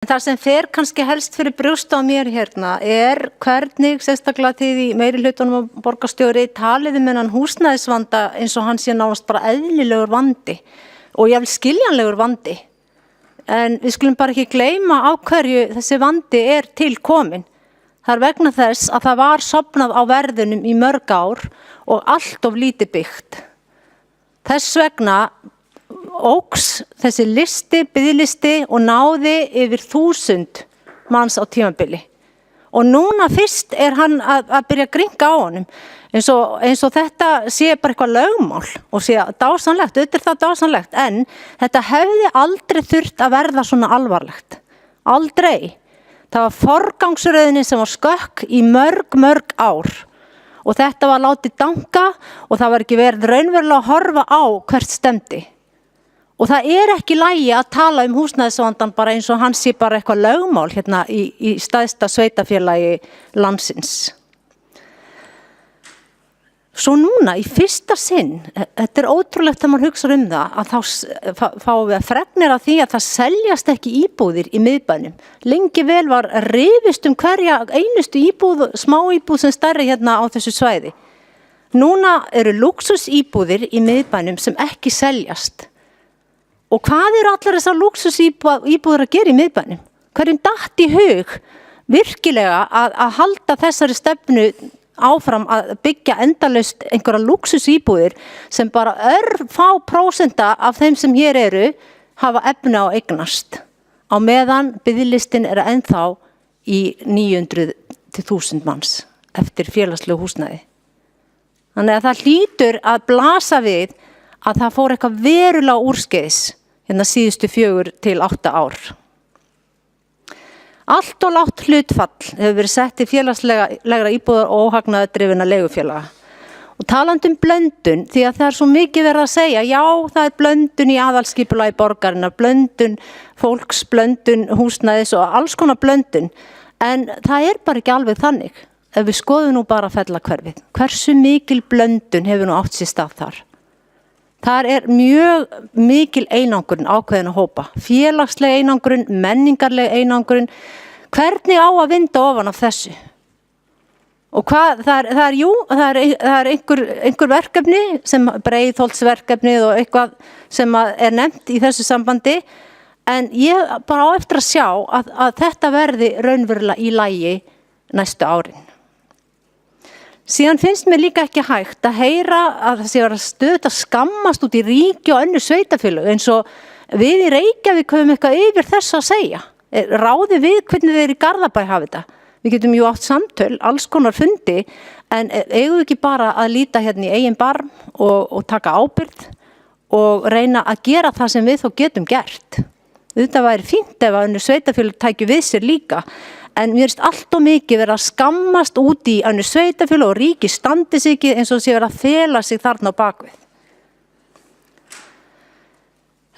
Það sem fer kannski helst fyrir brjóst á mér hérna hvernig sérstaklega þið í meiri hlutunum á borgarstjóri talið þennan húsnæðisvanda eins og hann sé nánast bara eðlilegur vandi og jafnvel skiljanlegur vandi. En við skulum bara ekki gleyma á hverju þessi vandi til kominn. Það vegna þess að það var sofnað á verðunum í mörg ár og allt of lítið byggt. Þess vegna óx þessi biðlisti og náði yfir 1000 manns á tímabili. Og núna fyrst hann að byrja að gringa á honum. Eins og þetta sé bara eitthvað lögmál og sé dásamlegt, auðvitað það dásamlegt, en þetta hefði aldrei þurft að verða svona alvarlegt. Aldrei. Það var forgangsröðin sem var skökk í mörg ár. Og þetta var látið danga og það var ekki verið raunverulega að horfa á hvert stemdi. Og það ekki í lagi að tala húsnæðisvandan bara eins og hann sé bara eitthvað lögmál hérna í stærsta sveitafélagi landsins. Svo núna í fyrsta sinn, þetta ótrúlegt þegar maður hugsar það, að þá fáum við að fregnir af því að það seljast ekki íbúðir í miðbænum. Lengi vel var rifist hverja einustu íbúð, smá íbúð sem stærri hérna á þessu svæði. Núna eru lúxusíbúðir í miðbænum sem ekki seljast. Og hvað eru allar þessar lúxusíbúðir að gera í miðbænum? Hverjum datt í hug virkilega að halda þessari stefnu áfram að byggja endalaust einhverja lúxusíbúðir sem bara örfá prósenta af þeim sem hér eru hafa efni á eignast. Á meðan biðlistin ennþá í 900 til 1000 manns eftir félagslegu húsnæði. Þannig að það hlýtur að blasa við að það fór eitthvað verulega úrskeiðis hérna síðustu 4 til 8 ár. Allt og lágt hlutfall hefur verið sett í félagslegra íbúðar og óhagnaðardrifinna leigufélaga. Og talandi blöndun, því að það svo mikið verið að segja, já, það blöndun í aðalskipulagi borgarinnar, blöndun fólks, blöndun húsnæðis og alls konar blöndun. En það bara ekki alveg þannig. Ef við skoðum nú bara Fellahverfið, hversu mikil blöndun hefur nú átt sér stað þar? Það mjög mikil einangrun ákveðin að hópa. Félagsleg einangrun, menningarleg einangrun. Hvernig á að vinda ofan af þessu? Og hvað, það einhver verkefni, sem Breiðholtsverkefnið og eitthvað sem nefnt í þessu sambandi, en ég bara á eftir að sjá að þetta verði raunverulega í lagi næstu árin. Síðan finnst mér líka ekki hægt að heyra að það sé að stöðugt að skammast út í ríki og önnur sveitafélög eins og við í Reykjavík höfum eitthvað yfir þessu að segja. Ráði við hvernig þeir í Garðabæ hafa þetta. Við getum jú átt samtöl, alls konar fundi, en eigum við ekki bara að líta hérna í eigin barm og taka ábyrgð og reyna að gera það sem við þó getum gert. Þetta væri fínt ef að önnur sveitafélög tækju við sér líka. En mér finnst allt of mikið verið að skammast út í önnur sveitafélög og ríki standi sig ekki eins og sé verið að fela sig þarna á bakvið.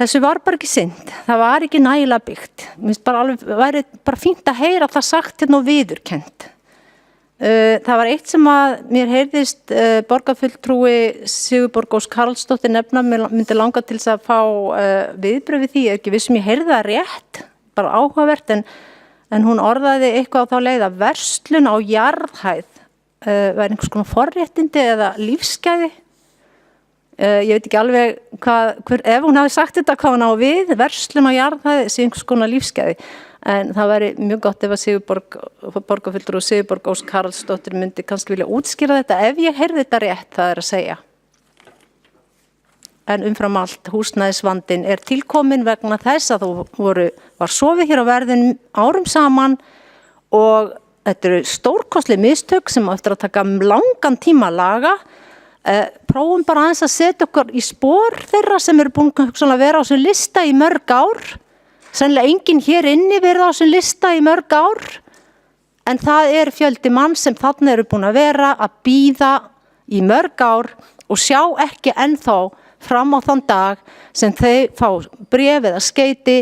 Þessu var bara ekki synd. Það var ekki nægilega byggt. Mér finnst væri bara fínt að heyra það sagt hérna og viðurkennt. Það var eitt sem að mér heyrðist borgarfulltrúi Sigurborg Ósk Haraldsdóttir nefna, mér myndi langa til þess að fá viðbrögð við því, ekki vissum ég heyrði það rétt, bara áhugavert, en hún orðaði eitthvað á þá leið að verslun á jarðhæð væri einhvers konar forréttindi eða lífsgæði. Ég veit ekki alveg ef hún hafi sagt þetta hvað hún á við, verslun á jarðhæð sé einhvers konar lífsgæði. En það væri mjög gott ef að borgarfulltrúi Sigurborg Ósk Haraldsdóttir myndi kannski vilja útskýra þetta ef ég heyrði þetta rétt, það að segja. En umfram allt, húsnæðisvandinn tilkominn vegna þess að var sofið hér á verðinum árum saman og þetta eru stórkostleg mistök sem eftir að taka langan tíma að laga. Prófum bara aðeins að setja okkur í spor þeirra sem eru búin að vera á þessum lista í mörg ár. Sennilega enginn hér inni verið á þessum lista í mörg ár, en það fjöldi mann sem þarna eru búin að vera að bíða í mörg ár og sjá ekki ennþá fram á þann dag sem þau fá bréf eða skeyti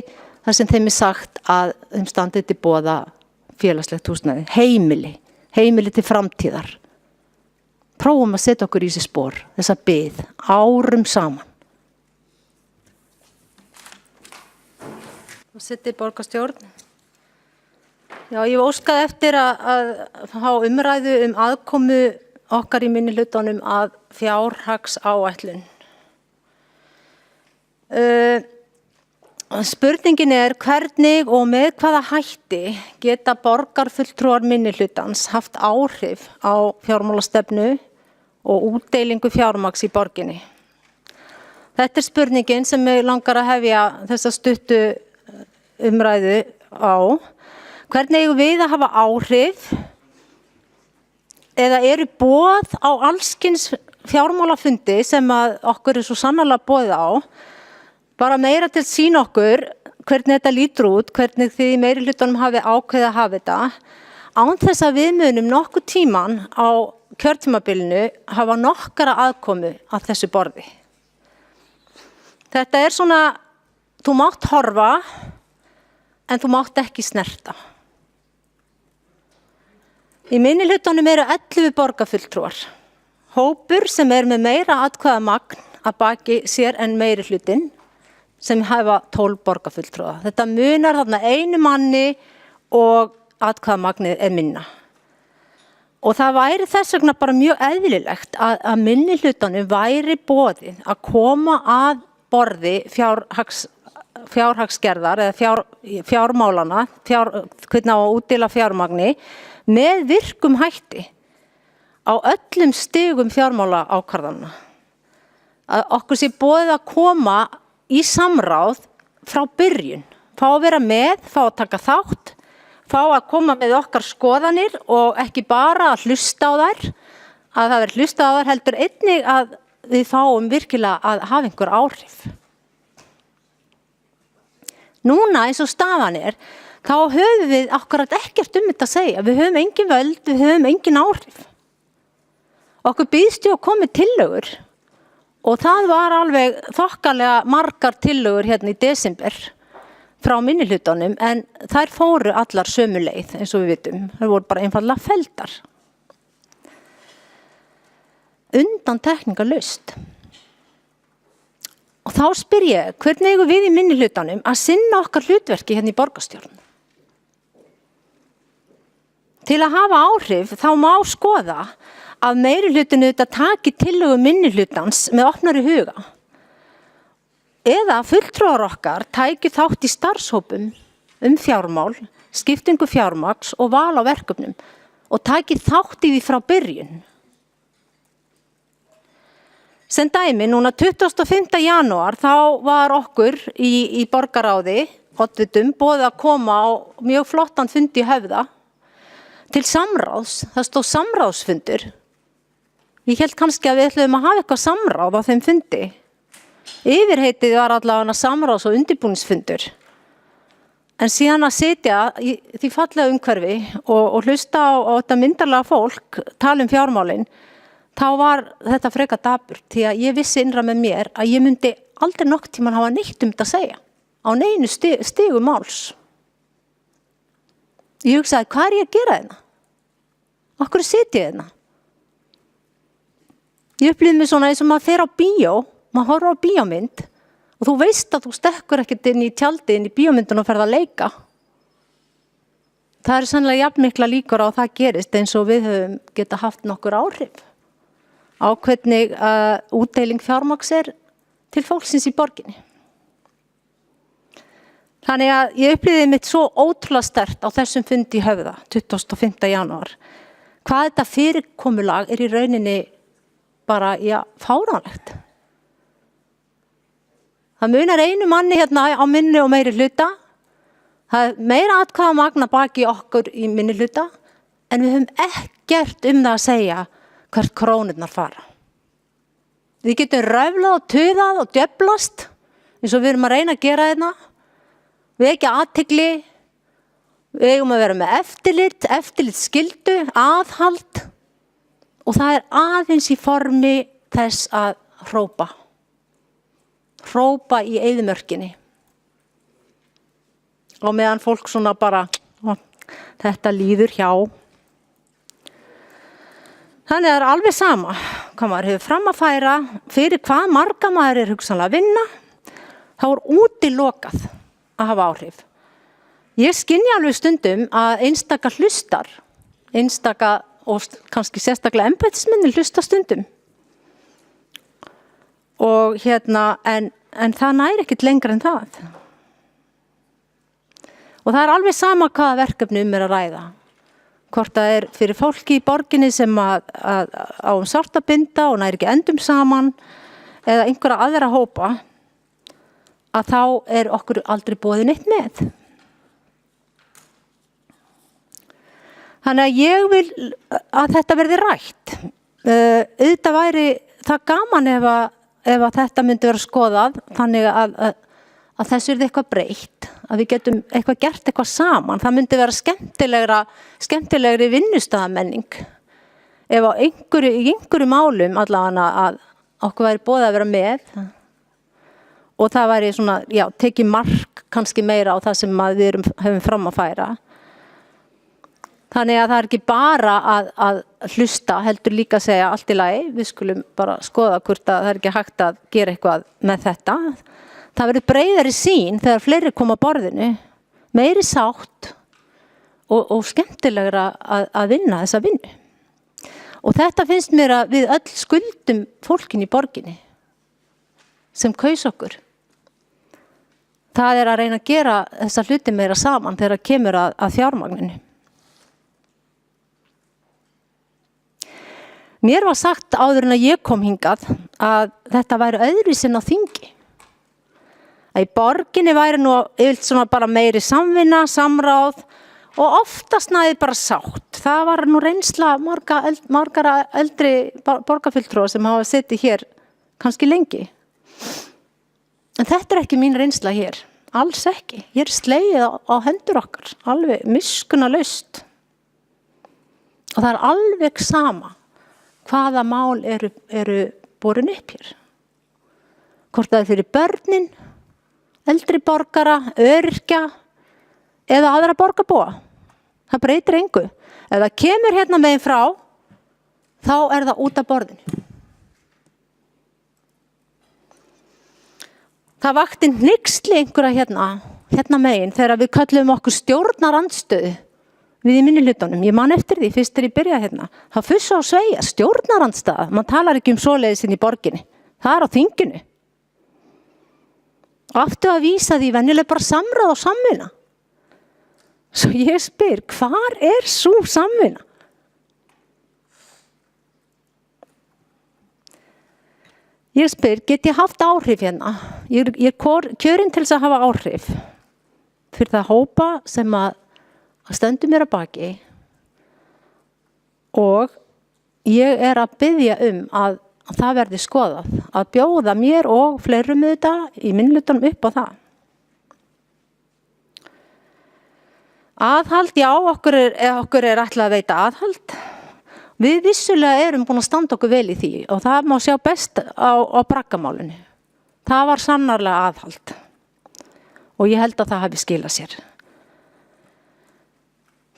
þar sem þeim sagt að þeim standi til boða félagslegt húsnæði, heimili til framtíðar. Prófum að setja okkur í þessi spor, þessa bið, árum saman. Sitt í borgarstjórn. Já, ég óskaði eftir að fá umræðu aðkomu okkar í minnihlutanum að fjárhagsáætlun. Spurningin hvernig og með hvaða hætti geta borgarfulltrúar minnihlutans haft áhrif á fjármálastefnu og útdeilingu fjármagns í borginni. Þetta spurningin sem mig langar að hefja þessa stuttu umræðu á. Hvernig eigum við að hafa áhrif eða eru boð á allskyns fjármálafundi sem að okkur svo sannarlega boðið á, bara meira til að sýna okkur hvernig þetta lítur út, hvernig þið í meirihlutanum hafi ákveðið að hafa þetta, án þess að við munum nokkuð tíman á kjörtímabilinu hafa nokkara aðkomu að þessu borði. Þetta svona, þú mátt horfa, en þú mátt ekki snerta. Í minnihlutanum eru 11 borgarfulltrúar, hópur sem með meira atkvæðamagn að baki sér en meirihlutinn, sem hafa 12 borgarfulltrúa. Þetta munar þarna einu manni og atkvæðamagnið minna. Og það væri þess vegna bara mjög eðlilegt að minnihlutanum væri boðið að koma að borði fjárhagsgerðar eða fjármálana, hvernig á að útdeila fjármagni, með virkum hætti á öllum stigum fjármála ákvarðana. Að okkur sé boðið að koma í samráð frá byrjun, fá að vera með, fá að taka þátt, fá að koma með okkar skoðanir og ekki bara að hlusta á þær, að það verður hlusta á þær, heldur einnig að við fáum virkilega að hafa einhver áhrif. Núna eins og staðan þá höfum við akkurat ekkert þetta að segja. Við höfum engin völd, við höfum engin áhrif. Okkur býðst að komi tillögur og það var alveg þokkalega margar tillögur hérna í desember frá minnihlutanum, en þær fóru allar sömu leið eins og við vitum. Þær voru bara einfaldlega felldar. Undantekningarlaust. Og þá spyr ég, hvernig eigum við í minnihlutanum að sinna okkar hlutverki hérna í borgarstjórn? Til að hafa áhrif þá má skoða að meirihlutinu þetta taki tillögu minnihlutans með opnari huga. Eða fulltrúar okkar tæki þátt í starfshópum fjármál, skiptingu fjármagns og val á verkefnum og tæki þátt í því frá byrjun. Sem dæmi, núna 25. janúar þá var okkur í borgarráði, oddvitum, boðið að koma á mjög flottan fund í Höfða til samráðs, það stóð samráðsfundur. Ég held kannski að við ætluðum að hafa eitthvað samráð á þeim fundi. Yfirheitið var allavega samráðs- og undirbúningsfundur. En síðan að sitja í því fallega umhverfi og hlusta á þetta myndarlega fólk tala fjármálin, þá var þetta frekar dapurt, því að ég vissi innra með mér að ég myndi aldrei nokkuð tímann hafa neitt þetta að segja á neinu stigu máls. Ég hugsaði, hvað ég að gera hérna? Af hverju sit ég hérna? Ég upplýði mig svona eins og maður fer á bíó, maður horfir á bíómynd og þú veist að þú stekkur ekkert inn í tjaldið inn í bíómyndun og ferð að leika. Það sannlega jafnmikla líkur á að það gerist eins og við höfum geta haft nokkur áhrif á hvernig útdeiling fjármagns til fólksins í borginni. Þannig að ég upplýði mitt svo ótrúlega sterkt á þessum fundi í Höfða, 25. janúar. Hvað þetta fyrirkomulag í rauninni bara, fáránlegt. Það munar einu manni hérna á minni og meiri hluta. Það meira atkvæðamagn að baki okkur í minni hluta, en við höfum ekkert það að segja hvert krónurnar fara. Við getum ræflað og tuðað og djöflast, eins og við erum að reyna að gera þetta. Við ekki athygli, við eigum að vera með eftirlitsskyldu, aðhald og það aðeins í formi þess að hrópa í eyðimörkinni. Og meðan fólk svona bara, þetta líður hjá. Þannig það alveg sama hvað maður hefur fram að færa, fyrir hvað marga maður hugsanlega að vinna, þá útilokað að hafa áhrif. Ég skynja alveg stundum að einstaka hlustar, einstaka og kannski sérstaklega embættismenn hlusta stundum. Og en það næri ekkert lengra en það. Og það alveg sama hvaða verkefni að ræða. Hvort það fyrir fólki í borginni sem að á sárt að binda og næri ekki endum saman eða einhverja aðra hópa, að þá okkur aldrei boðið neitt með. Þannig að ég vil að þetta verði rætt. Auðvitað væri það gaman ef að þetta myndi vera skoðað, þannig að þessu eitthvað breytt, að við getum eitthvað gert eitthvað saman. Það myndi vera skemmtilegri vinnustaðamenning. Ef á einhverju málum allavega að okkur væri boðið að vera með og það væri svona, tekið mark kannski meira á það sem við höfum fram að færa. Þannig að það ekki bara að hlusta, heldur líka að segja allt í lagi, við skulum bara skoða hvort að það ekki hægt að gera eitthvað með þetta. Það verður breiðari sýn þegar fleiri koma að borðinu, meiri sátt og skemmtilegra að vinna þessa vinnu. Og þetta finnst mér að við öll skuldum fólkin í borginni sem kaus okkur. Það að reyna að gera þessa hluti meira saman þegar það kemur að fjármagninu. Mér var sagt áður en að ég kom hingað að þetta væri öðruvísi en á þingi. Að í borginni væri nú yfirleitt svona bara meiri samvinna, samráð og oftast næði bara sátt. Það var nú reynsla margar eldri borgarfulltrúa sem hafa setið hér kannski lengi. En þetta ekki mín reynsla hér, alls ekki. Ég slegið á hendur okkar, alveg miskunnalaust. Og það alveg sama hvaða mál eru borin upp hér. Hvort það fyrir börnin, eldri borgara, öryrkja eða aðra borgarbúa. Það breytir engu. Ef það kemur hérna megin frá, þá það út af borðinu. Það vakti hneyksli einhverja hérna megin þegar við köllum okkur stjórnarandstöðu við í minnihlutunum. Ég man eftir því fyrst þegar ég byrjaði hérna. Það fussa og sveigja, stjórnarandstaða. Man talar ekki svoleiðis inn í borginni. Það á þinginu. Áttu að vísa því venjulega bara samráð og samvinna. Svo ég spyr, hvar sú samvinna? Ég spyr, get ég haft áhrif hérna? Ég kjörin til þess að hafa áhrif fyrir það hópa sem að stendur mér að baki og ég að biðja að það verði skoðað, að bjóða mér og fleirum þetta í minnihlutunum upp á það. Aðhald, já, okkur ætlað að veita aðhald. Við vissulega erum búin að standa okkur vel í því og það má sjá best á braggamálinu. Það var sannarlega aðhald og ég held að það hafi skilað sér.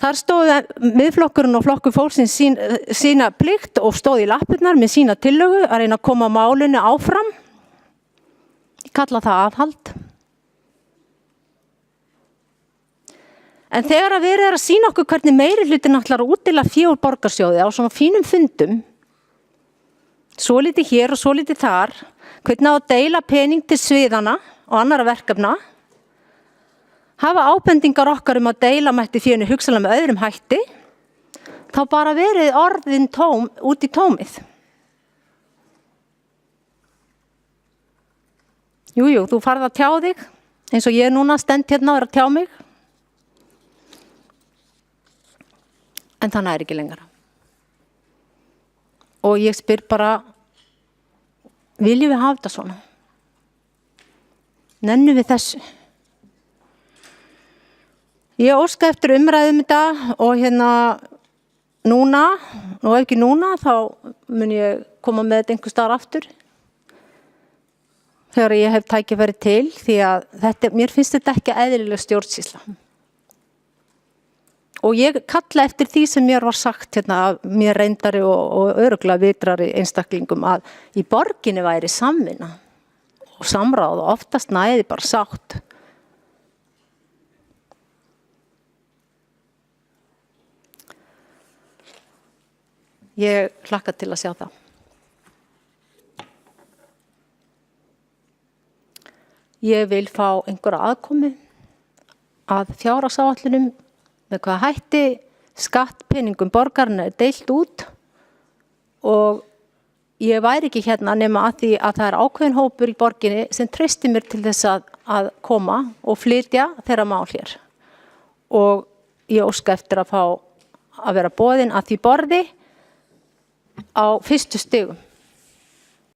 Þar stóði miðflokkurinn og flokkur fólksins sína plikt og stóði í lappirnar með sína tillögu að reyna að koma málinu áfram. Ég kalla það aðhald. En þegar að verið að sýna okkur hvernig meirihlutin ætlar að útdeila fé úr borgarsjóði á svona fínum fundum, svo lítið hér og svo lítið þar, hvernig á að deila pening til sviðana og annara verkefna, hafa ábendingar okkar að deila mætti fénu hugsanlega með öðrum hætti, þá bara verið orðin út í tómið. Jú, þú farð að tjá þig, eins og ég núna stend hérna að tjá mig. En það ekki lengra. Og ég spyr bara, viljum við hafa þetta svona? Nennum við þessu? Ég óska eftir umræðum þetta og núna, og ef ekki núna, þá mun ég koma með þetta einhvers staðar aftur. Þegar ég hef tækifæri til, því að mér finnst þetta ekki eðlileg stjórnsýsla. Og ég kalla eftir því sem mér var sagt af mér reyndari og örugglega vitrari einstaklingum að í borginni væri samvinna og samráð og oftast næði bara sátt. Ég hlakka til að sjá það. Ég vil fá einhverja aðkomu að fjárhagsáætlunum með hvað hætti skattpeningum borgarna deilt út og ég væri ekki hérna nema að því að það ákveðin hópur í borginni sem treysti mér til þess að koma og flytja þeirra mál hér. Og ég óska eftir að fá að vera boðin að því borði á fyrstu stigum.